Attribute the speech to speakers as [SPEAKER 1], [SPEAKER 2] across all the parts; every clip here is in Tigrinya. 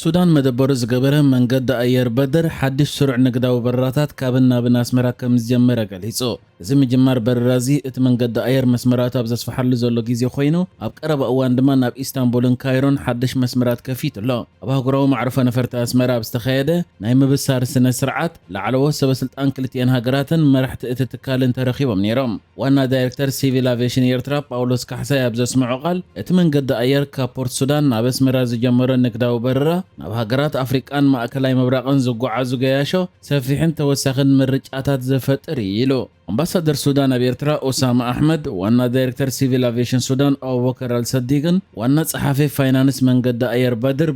[SPEAKER 1] ሱዳን መደበሩ ዝገበረ መንገዲ ኣየር በድር ሓድሽ ስሩዕ ንግዳዊ በረራታት ካብን ናብን ኣስመራ ከም ዝጀመረ ገሊጹ። እዚ ምጅማር በረራዚ እቲ መንገዲ ኣየር መስመራት ኣብ ዘስፋሓሉ ዘሎ ግዜ ኮይኑ ኣብ ቀረባ እዋን ድማ ናብ ኢስታንቡልን ካይሮን ሓድሽ መስመራት ከፊት ኣሎ። ኣብ ሃገራዊ ማዕረፎ ነፈርቲ ኣስመራ ኣብ ዝተኻየደ ናይ ምብሳር ስነ ስርዓት ላዕለዎት ሰበስልጣን ክልቲአን ሃገራትን መራሕቲ እቲ ትካልን ተረኺቦም ነይሮም። ዋና ዳይሬክተር ሲቪል አቪዬሽን ኤርትራ ጳውሎስ ካሕሳይ ኣብ ዘስምዑ ቃል እቲ መንገዲ ኣየር ካብ ፖርት ሱዳን ናብ ኣስመራ ዝጀመረ ንግዳዊ በረራ ናብ ሃገራት ኣፍሪቃን ማእከላይ ምብራቕን ዝጓዓዙ ገያሾ ሰፊሕን ተወሳኺን ምርጫታት ዘፈጥር ኢሉ። አምባሳደር ሱዳን ኣብ ኤርትራ ኦሳማ አሕመድ፣ ዋና ዳይሬክተር ሲቪል አቪዬሽን ሱዳን አቡበከር አልሰዲቅን ዋና ጸሓፊ ፋይናንስ መንገዲ ኣየር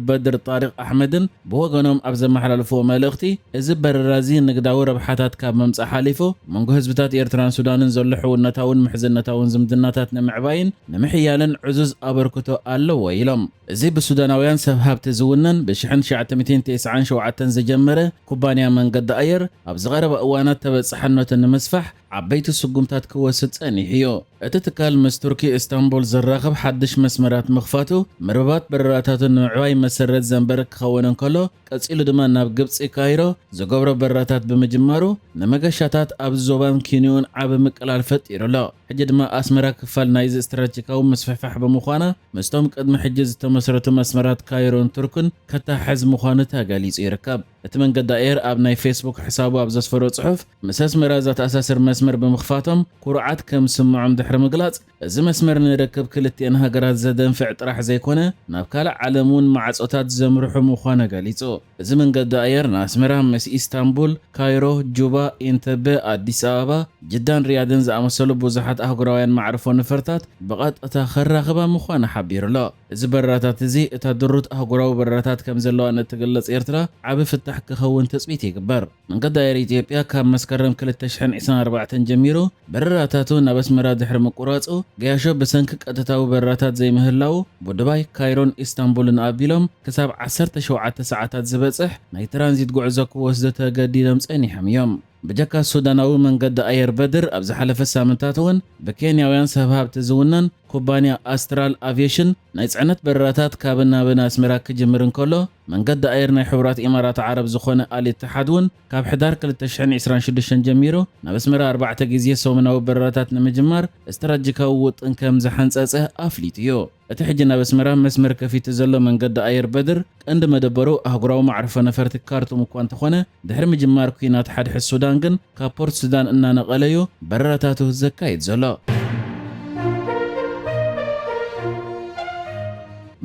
[SPEAKER 1] በድር ጣሪቅ አሕመድን ብወገኖም ኣብ ዘመሓላልፍዎ መልእኽቲ እዚ በረራዚ ንግዳዊ ረብሓታት ካብ መምጻእ ሓሊፉ መንጎ ህዝብታት ኤርትራን ሱዳንን ዘሎ ሕውነታውን ምሕዝነታውን ዝምድናታት ንምዕባይን ንምሕያልን ዕዙዝ ኣበርክቶ ኣለዎ ኢሎም። እዚ ብሱዳናውያን ሰብ ሃብቲ ዝውነን ብ1997 ዝጀመረ ኩባንያ መንገዲ ኣየር ኣብ ዝቐረበ እዋናት ተበጻሕነቱ ንምስፋሕ ዓበይቲ ስጉምታት ክወስድ ጸኒሑ እዩ። እቲ ትካል ምስ ቱርኪ ኢስታንቡል ዝራኸብ ሓድሽ መስመራት ምኽፋቱ መርበባት በረራታትን ንምዕባይ መሰረት ዘንበር ክኸውን እንከሎ ቀጺሉ ድማ ናብ ግብፂ ካይሮ ዝገብሮ በረራታት ብምጅማሩ ንመገሻታት ኣብ ዞባን ኬንያን ዓብ ምቅላል ፈጢሩ ኣሎ። ሕጂ ድማ ኣስመራ ክፋል ናይዚ ስትራቴጂካዊ መስፋሕፋሕ ብምዃና ምስቶም ቅድሚ ሕጂ ዝተመስረቱ መስመራት ካይሮን ቱርክን ከታሕዝ ምዃኑ ተገሊጹ ይርከብ። እቲ መንገዲ ኣየር ኣብ ናይ ፌስቡክ ሕሳቡ ኣብ ዘስፈሮ ጽሑፍ ምስ ኣስመራ ዘተኣሳስር መስመር ብምኽፋቶም ኩርዓት ከም ስምዖም ድሕሪ ምግላጽ እዚ መስመር ንርክብ ክልቲአን ሃገራት ዘደንፍዕ ጥራሕ ዘይኮነ ናብ ካልእ ዓለም እውን ማዕጾታት ዘምርሑ ምዃኑ ገሊጹ። እዚ መንገዲ ኣየር ንኣስመራ ምስ ኢስታንቡል፣ ካይሮ፣ ጁባ፣ ኢንተቤ፣ ኣዲስ ኣበባ፣ ጅዳን፣ ሪያድን ዝኣመሰሉ ብዙሓት ኣህጉራውያን ማዕርፎ ነፈርታት ብቐጥታ ከራኽባ ምዃኑ ሓቢሩ ኣሎ። እዚ በረራታት እዚ እታ ድሩት ኣህጉራዊ በረራታት ከም ዘለዋ እትግለጽ ኤርትራ ዓብ ፍታሕ ክኸውን ተጽቢት ይግበር። መንገዲ ኣየር ኢትዮጵያ ካብ መስከረም 2024 ጀሚሩ በረራታቱ ናብ ኣስመራ ድሕሪ ምቁራጹ ገያሾ ብሰንኪ ቀጥታዊ በረራታት ዘይምህላው ብዱባይ፣ ካይሮን፣ ኢስታንቡልን ኣቢሎም ክሳብ 17 ሰዓታት ዝበጽሕ ናይ ትራንዚት ጉዕዞ ክወስዱ ተገዲዶም ጸኒሖም እዮም። ብጀካ ሱዳናዊ መንገዲ ኣየር በድር ኣብ ዝሓለፈ ሳምንታት እውን ብኬንያውያን ሰብ ሃብቲ ዝውነን ኩባንያ ኣስትራል አቪዬሽን ናይ ጽዕነት በረራታት ካብን ናብን ኣስመራ ክጅምር እንከሎ መንገዲ ኣየር ናይ ሕቡራት ኢማራት ዓረብ ዝኾነ አልኢትሓድ እውን ካብ ሕዳር 2026 ጀሚሩ ናብ ኣስመራ 4 ግዜ ሰሙናዊ በረራታት ንምጅማር ስትራቴጂካዊ ውጥን ከም ዝሓንጸጸ ኣፍሊጡ እዩ። እቲ ሕጂ ናብ ኣስመራ መስመር ከፊቱ ዘሎ መንገዲ ኣየር በድር ቀንዲ መደበሩ ኣህጉራዊ ማዕረፎ ነፈርቲ ካርቱም እኳ እንተኾነ ድሕሪ ምጅማር ኩናት ሓድሒ ሱዳን ግን ካብ ፖርት ሱዳን እናነቐለዩ በረራታቱ ዘካይድ ዘሎ።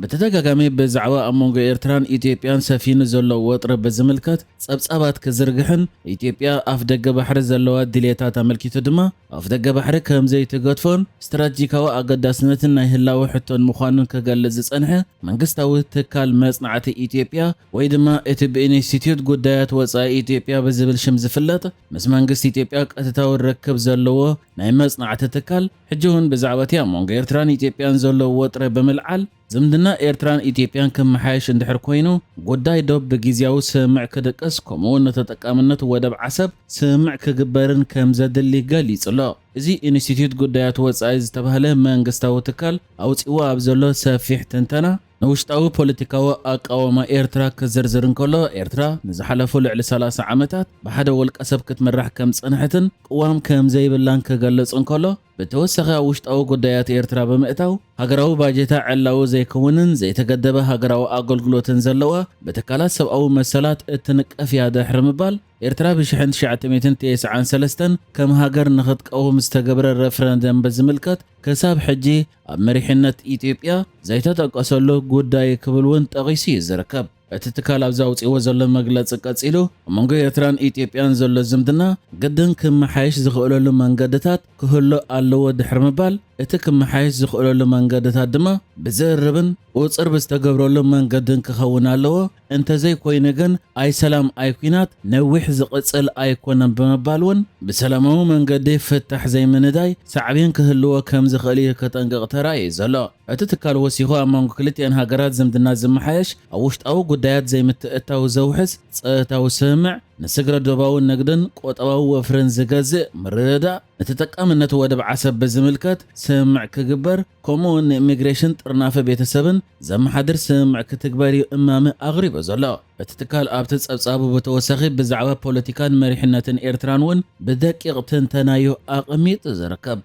[SPEAKER 1] በተደጋጋሚ ብዛዕባ ኣብ መንጎ ኤርትራን ኢትዮጵያን ሰፊኑ ዘሎ ወጥሪ ብዝምልከት ጸብጻባት ክዝርግሕን ኢትዮጵያ ኣፍ ደገ ባሕሪ ዘለዋ ድሌታት ኣመልኪቱ ድማ ኣፍ ደገ ባሕሪ ከም ዘይትገድፎን ስትራቴጂካዊ ኣገዳስነትን ናይ ህላዊ ሕቶን ምዃኑን ክገልጽ ዝጸንሐ መንግስታዊ ትካል መጽናዕቲ ኢትዮጵያ ወይ ድማ እቲ ብኢንስቲትዩት ጉዳያት ወጻኢ ኢትዮጵያ ብዝብል ሽም ዝፍለጥ ምስ መንግስቲ ኢትዮጵያ ቀጥታዊ ርክብ ዘለዎ ናይ መጽናዕቲ ትካል ሕጂ እውን ብዛዕባ እቲ ኣብ መንጎ ኤርትራን ኢትዮጵያን ዘሎ ወጥሪ ብምልዓል ዝምድና ኤርትራን ኢትዮጵያን ክመሓየሽ እንድሕር ኮይኑ ጉዳይ ዶብ ብግዜያዊ ስምዕ ክድቅስ ከምኡውን ተጠቃምነት ወደብ ዓሰብ ስምዕ ክግበርን ከም ዘድሊ ገሊጹ ኣሎ። እዚ ኢንስቲትዩት ጉዳያት ወጻኢ ዝተባህለ መንግስታዊ ትካል ኣውፂኡ ኣብ ዘሎ ሰፊሕ ትንተና ንውሽጣዊ ፖለቲካዊ ኣቃወማ ኤርትራ ክዝርዝር እንከሎ ኤርትራ ንዝሓለፉ ልዕሊ 30 ዓመታት ብሓደ ውልቀ ሰብ ክትምራሕ ከም ጽንሕትን ቅዋም ከም ዘይብላን ክገልጽ እንከሎ ብተወሳኺ ውሽጣዊ ጉዳያት ኤርትራ ብምእታው ሃገራዊ ባጀታ ዕላዊ ዘይክውንን ዘይተገደበ ሃገራዊ ኣገልግሎትን ዘለዋ ብትካላት ሰብኣዊ መሰላት እትንቀፍ እያ ድሕሪ ምባል ኤርትራ ብ1993 ከም ሃገር ንኽትቀውም ዝተገብረ ረፍረንደም ብዝምልከት ክሳብ ሕጂ ኣብ መሪሕነት ኢትዮጵያ ዘይተጠቀሰሉ ጉዳይ ክብል እውን ጠቒሱ ይዝርከብ። እቲ ትካል ኣብ ዘውፅእዎ ዘሎ መግለፂ ቀፂሉ መንጎ ኤርትራን ኢትዮጵያን ዘሎ ዝምድና ግድን ክመሓየሽ ዝኽእለሉ መንገድታት ክህሉ ኣለዎ ድሕሪ ምባል እቲ ክመሓየሽ ዝኽእለሉ መንገድታት ድማ ብዝርብን ቁፅር ብዝተገብረሉ መንገድን ክኸውን ኣለዎ እንተዘይኮይኑ ግን ኣይ ሰላም ኣይ ኩናት ነዊሕ ዝቕፅል ኣይኮነን ብምባል እውን ብሰላማዊ መንገዲ ፍታሕ ዘይምንዳይ ሳዕቤን ክህልዎ ከም ዝኽእል ከጠንቅቕ ተራእዩ ዘሎ። እቲ ትካል ወሲኹ ኣብ መንጎ ክልቲአን ሃገራት ዝምድና ዝመሓየሽ ኣብ ውሽጣዊ ጉዳያት ዘይምትእታው ዘውሕዝ ፀጥታዊ ስምዕ ንስግረ ዶባውን ነግድን ቆጠባው ወፍርን ዝገዝእ ምርዳእ ንተጠቃምነት ወደብ ዓሰብ ብዝምልከት ስምዕ ክግበር ከምኡውን ንኢሚግሬሽን ጥርናፈ ቤተሰብን ዘመሓድር ስምዕ ክትግበር እማሚ ኣቕሪቡ ዘሎ እቲ ትካል ኣብቲ ጸብጻቡ ብተወሳኺ ብዛዕባ ፖለቲካን መሪሕነትን ኤርትራን እውን ብደቂቕ ትንተናዩ ኣቐሚጡ ዝርከብ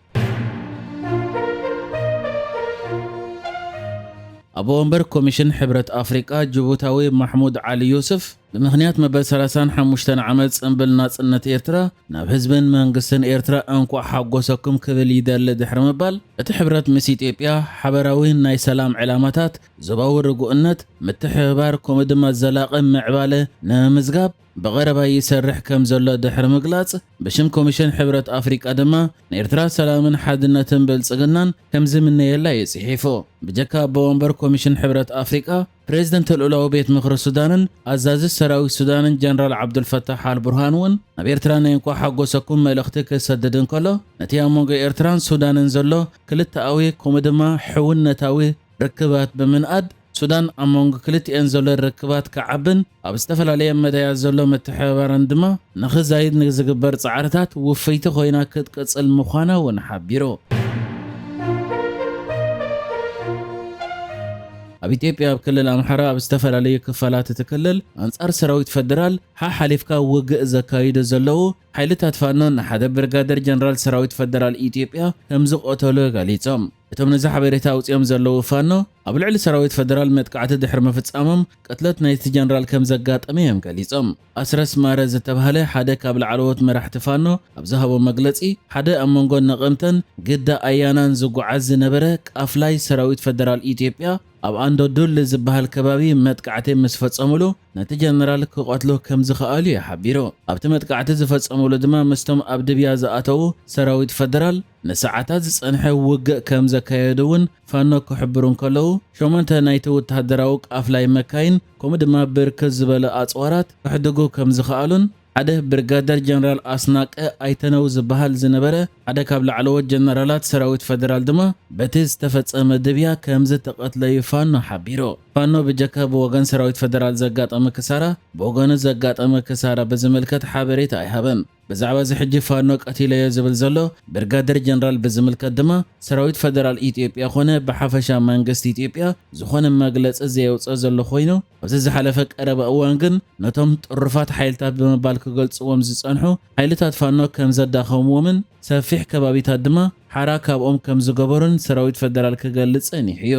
[SPEAKER 1] أبو أمبر كوميشن حبرة أفريقيا جبوتاوي محمود علي يوسف بمخنيات مبل 35 عمل صنبل ناصنت إيرترا ناب حزبن منقسن إيرترا أنكو حقوسكم كذل يدل دحر مبال እቲ ሕብረት ምስ ኢትዮጵያ ሓበራዊ ናይ ሰላም ዕላማታት ዞባዊ ርጉእነት ምትሕብባር ከምኡ ድማ ዘላቒ ምዕባለ ንምዝጋብ በቀረባ ይሰርሕ ከም ዘሎ ድሕሪ ምግላጽ ብሽም ኮሚሽን ሕብረት ኣፍሪቃ ድማ ንኤርትራ ሰላምን ሓድነትን ብልጽግናን ከም ዝምነየላ ይጽሒፉ ብጀካ በወንበር ኮሚሽን ሕብረት ኣፍሪቃ ፕሬዝደንት ልኡላዊ ቤት ምክሪ ሱዳንን ኣዛዚ ሰራዊት ሱዳንን ጀነራል ዓብዱልፈታሕ አልቡርሃን እውን ናብ ኤርትራ ናይ እንኳ ሓጎሰኩም መልእኽቲ ክሰድድን ከሎ ነቲ ኣብ መንጎ ኤርትራን ሱዳንን ዘሎ ክልተኣዊ ከምኡ ድማ ሕውነታዊ ርክባት ብምንኣድ ሱዳን ኣብ መንጎ ክልቲአን ዘሎ ርክባት ክዓብን ኣብ ዝተፈላለየ መዳያት ዘሎ ምትሕብባርን ድማ ንኽዛይድ ንዝግበር ፃዕርታት ውፈይቲ ኮይና ክትቅፅል ምዃና እውን ሓቢሩ ኣብ ኢትዮጵያ ኣብ ክልል ኣምሓራ ኣብ ዝተፈላለዩ ክፋላት ትክልል ኣንጻር ሰራዊት ፌደራል ሓሊፍካ ውግእ ዘካይዱ ዘለዉ ሓይልታት ፋኖ ንሓደ ብርጋደር ጀነራል ሰራዊት ፌደራል ኢትዮጵያ ከም ዝቆተሉ ገሊፆም እቶም ነዚ ሓበሬታ ኣውፅኦም ዘለዉ ፋኖ ኣብ ልዕሊ ሰራዊት ፌደራል መጥቃዕቲ ድሕሪ ምፍጻሞም ቅትለት ናይቲ ጀነራል ከም ዘጋጠመ እዮም ገሊፆም ኣስረስ ማረ ዝተባህለ ሓደ ካብ ላዕለዎት መራሕቲ ፋኖ ኣብ ዝሃቦ መግለጺ ሓደ ኣብ መንጎ ነቐምተን ግዳ ኣያናን ዝጓዓዝ ዝነበረ ቃፍላይ ሰራዊት ፌደራል ኢትዮጵያ ኣብ ኣንዶዱል ዝበሃል ከባቢ መጥቃዕቲ ምስ ፈጸሙሉ ነቲ ጀነራል ክቆትሎ ከም ዝኽኣሉ ይሓቢሩ ኣብቲ መጥቃዕቲ ዝፈጸሙሉ ድማ ምስቶም ኣብ ድብያ ዝኣተዉ ሰራዊት ፌደራል ንሰዓታት ዝጸንሐ ውግእ ከም ዘካየዱ እውን ፋኖ ክሕብሩን ከለዉ ሸሞንተ ናይቲ ወተሃደራዊ ቃፍላይ መካይን ከምኡ ድማ ብርክት ዝበለ ኣጽዋራት ክሕድጉ ከም ዝኽኣሉን ሓደ ብርጋደር ጀነራል ኣስናቀ ኣይተነው ዝበሃል ዝነበረ ሓደ ካብ ላዕለዎት ጀነራላት ሰራዊት ፌደራል ድማ በቲ ዝተፈጸመ ድብያ ከም ዝተቐትለዩ ፋኖ ሓቢሩ ፋኖ ብጀካ ብወገን ሰራዊት ፌደራል ዘጋጠመ ክሳራ ብወገኑ ዘጋጠመ ክሳራ ብዝምልከት ሓበሬታ ኣይሃበን ብዛዕባ ዝሕጂ ፋኖ ቀቲለዮ ዝብል ዘሎ ብርጋደር ጀነራል ብዝምልከት ድማ ሰራዊት ፌደራል ኢትዮጵያ ኮነ ብሓፈሻ መንግስቲ ኢትዮጵያ ዝኾነ መግለፂ ዘየውፅእ ዘሎ ኮይኑ ኣብዚ ዝሓለፈ ቀረበ እዋን ግን ነቶም ጥሩፋት ሓይልታት ብምባል ክገልጽዎም ዝጸንሑ ሓይልታት ፋኖ ከም ዘዳኸምዎምን ሰፊሕ ከባቢታት ድማ ሓራ ካብኦም ከም ዝገበሩን ሰራዊት ፌደራል ክገልጽን ይሕዮ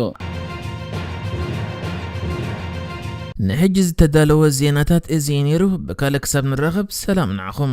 [SPEAKER 2] نحجز تدالو الزيناتات ازينيرو بكالك ساب نرغب سلام نعخم